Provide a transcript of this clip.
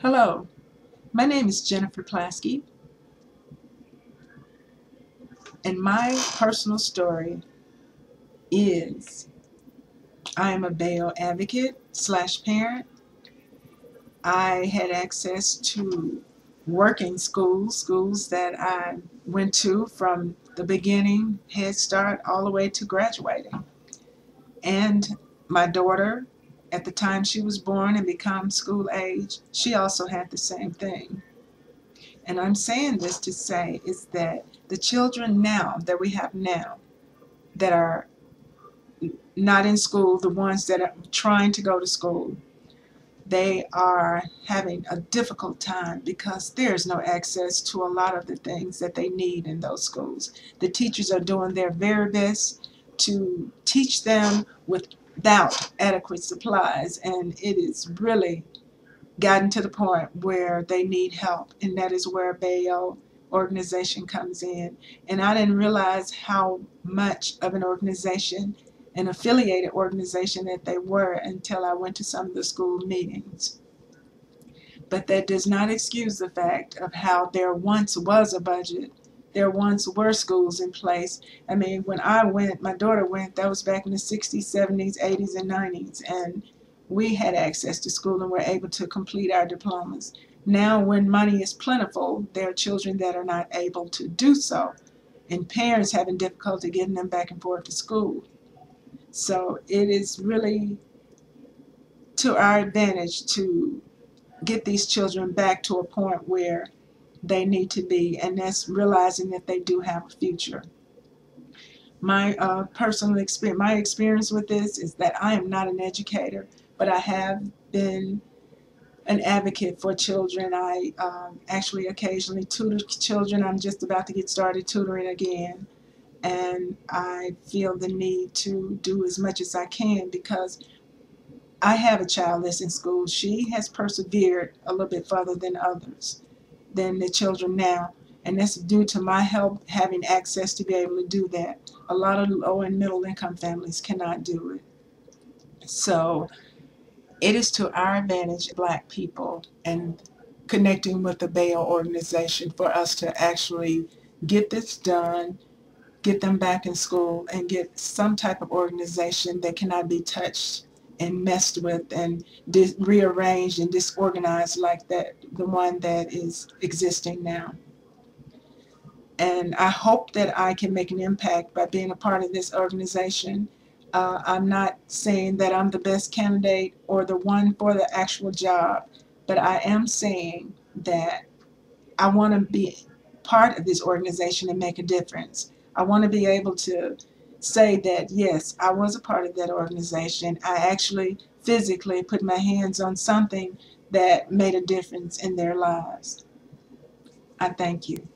Hello, my name is Jennifer Plasky, and my personal story is I am a bail advocate slash parent. I had access to working schools that I went to from the beginning, Head Start, all the way to graduating. And my daughter, at the time she was born and become school age, she also had the same thing. And I'm saying this to say is that the children now that we have now that are not in school, the ones that are trying to go to school, they are having a difficult time because there's no access to a lot of the things that they need in those schools. The teachers are doing their very best to teach them without adequate supplies, and it is really gotten to the point where they need help, and that is where Bayo organization comes in. And I didn't realize how much of an organization, an affiliated organization that they were until I went to some of the school meetings. But that does not excuse the fact of how there once was a budget. There once were schools in place. I mean, when I went, my daughter went, that was back in the 60s, 70s, 80s, and 90s. And we had access to school and were able to complete our diplomas. Now, when money is plentiful, there are children that are not able to do so, and parents having difficulty getting them back and forth to school. So it is really to our advantage to get these children back to a point where they need to be, and that's realizing that they do have a future. My personal experience, my experience with this is that I am not an educator, but I have been an advocate for children. I actually occasionally tutor children. I'm just about to get started tutoring again, and I feel the need to do as much as I can because I have a child that's in school. She has persevered a little bit further than others, than the children now. And that's due to my help having access to be able to do that. A lot of low and middle income families cannot do it. So it is to our advantage, Black people, and connecting with the Bayo organization for us to actually get this done, get them back in school, and get some type of organization that cannot be touched and messed with and rearranged and disorganized like that, the one that is existing now. And I hope that I can make an impact by being a part of this organization. I'm not saying that I'm the best candidate or the one for the actual job, but I am saying that I want to be part of this organization and make a difference. I want to be able to say that, yes, I was a part of that organization. I actually physically put my hands on something that made a difference in their lives. I thank you.